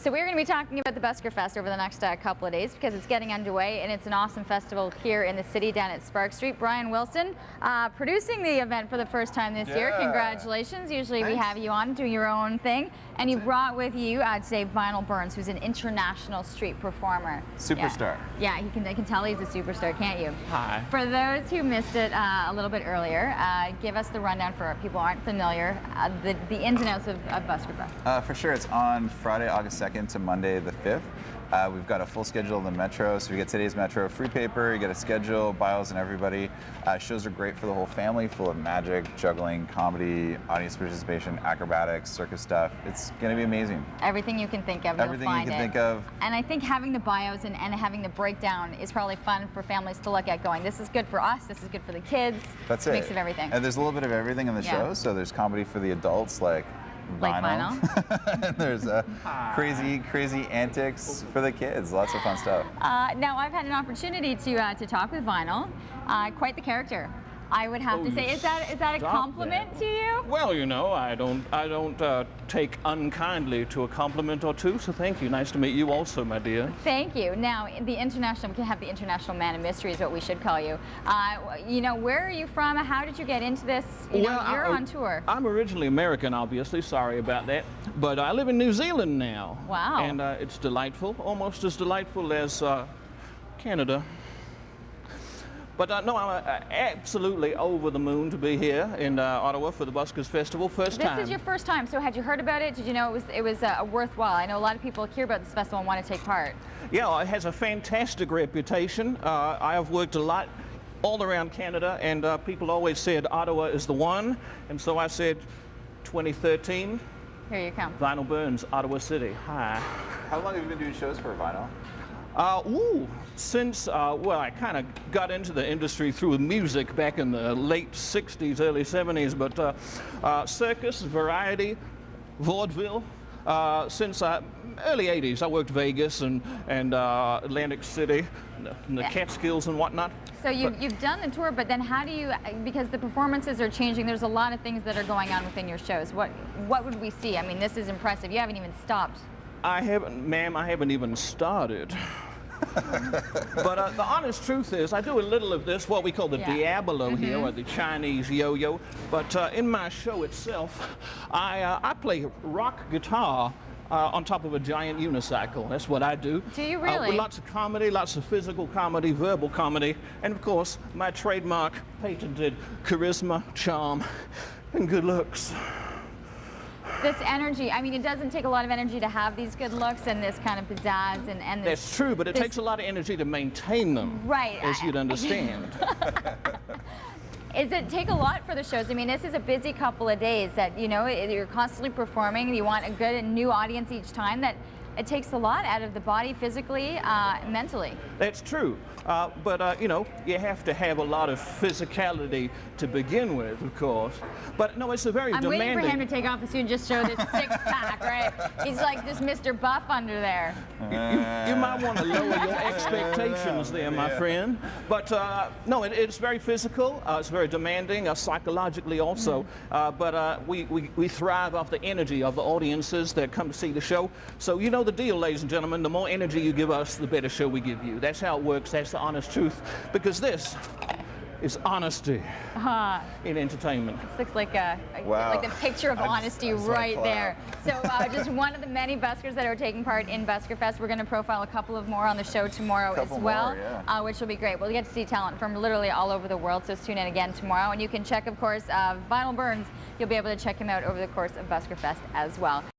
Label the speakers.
Speaker 1: So we're going to be talking about the Busker Fest over the next couple of days because it's getting underway and it's an awesome festival here in the city down at Spark Street. Brian Wilson producing the event for the first time this year. Congratulations. Usually we have you on doing your own thing. And you brought with you today Vinyl Burns, who's an international street performer.
Speaker 2: Superstar.
Speaker 1: Yeah, I can tell he's a superstar, can't you?
Speaker 2: Hi.
Speaker 1: For those who missed it a little bit earlier, give us the rundown for people who aren't familiar, the ins and outs of Busker Fest.
Speaker 2: For sure, it's on Friday, August 2nd to Monday the 5th. We've got a full schedule in the Metro, so you get today's Metro free paper, you get a schedule, bios and everybody. Shows are great for the whole family, full of magic, juggling, comedy, audience participation, acrobatics, circus stuff. It's going to be amazing.
Speaker 1: Everything you can think of,
Speaker 2: Everything you can think of.
Speaker 1: And I think having the bios and having the breakdown is probably fun for families to look at going, this is good for us, this is good for the kids.
Speaker 2: That's it.
Speaker 1: Mix of everything.
Speaker 2: And there's a little bit of everything in the show, so there's comedy for the adults like vinyl. There's crazy antics for the kids. Lots of fun stuff.
Speaker 1: Now I've had an opportunity to talk with Vinyl. Quite the character, I would have to say. Is that a compliment to you?
Speaker 3: Well, you know, I don't take unkindly to a compliment or two. So thank you. Nice to meet you also, my dear.
Speaker 1: Thank you. Now, we can have the international man of mystery is what we should call you. You know, where are you from? How did you get into this? You're on tour.
Speaker 3: I'm originally American, obviously. Sorry about that. But I live in New Zealand now.
Speaker 1: Wow.
Speaker 3: And it's delightful, almost as delightful as Canada. But no, I'm absolutely over the moon to be here in Ottawa for the Busker Festival. First time.
Speaker 1: This is your first time, so had you heard about it? Did you know it was worthwhile? I know a lot of people hear about this festival and want to take part.
Speaker 3: Yeah, it has a fantastic reputation. I have worked a lot all around Canada, and people always said Ottawa is the one. And so I said, 2013.
Speaker 1: Here you come.
Speaker 3: Vinyl Burns, Ottawa City. Hi.
Speaker 2: How long have you been doing shows for Vinyl?
Speaker 3: Since, well, I kind of got into the industry through music back in the late 60s, early 70s, but circus, variety, vaudeville, since early 80s. I worked Vegas and Atlantic City, and the Catskills and whatnot.
Speaker 1: So you've done the tour, but then how do you, because the performances are changing, there's a lot of things that are going on within your shows. What would we see? I mean, this is impressive. You haven't even stopped.
Speaker 3: I haven't, ma'am, I haven't even started. But the honest truth is, I do a little of this, what we call the Diabolo here, or the Chinese yo-yo. But in my show itself, I play rock guitar on top of a giant unicycle. That's what I do.
Speaker 1: Do you really?
Speaker 3: With lots of comedy, lots of physical comedy, verbal comedy, and of course, my trademark, patented charisma, charm, and good looks.
Speaker 1: This energy, I mean, it doesn't take a lot of energy to have these good looks and this kind of pizzazz and this.
Speaker 3: That's true, but it takes a lot of energy to maintain them.
Speaker 1: Right.
Speaker 3: As you'd understand.
Speaker 1: Does it take a lot for the shows? I mean, this is a busy couple of days that, you know, you're constantly performing. You want a good and new audience each time. That it takes a lot out of the body physically, mentally.
Speaker 3: That's true. But, you know, you have to have a lot of physicality to begin with, of course. But, no, it's a very demanding...
Speaker 1: I'm waiting for him to take off the suit and just show this six-pack, right? He's like this Mr. Buff under there.
Speaker 3: You might want to lower your expectations there, my friend. But, no, it's very physical. It's very demanding, psychologically also. But we thrive off the energy of the audiences that come to see the show. So, you know the deal, ladies and gentlemen. The more energy you give us, the better show we give you. That's how it works. That's the honest truth. Because this is honesty in entertainment.
Speaker 1: This looks like a picture of honesty right there. So just one of the many buskers that are taking part in Busker Fest. We're going to profile a couple of more on the show tomorrow as well, which will be great. We'll get to see talent from literally all over the world, so tune in again tomorrow. And you can check, of course, Vinyl Burns. You'll be able to check him out over the course of Busker Fest as well.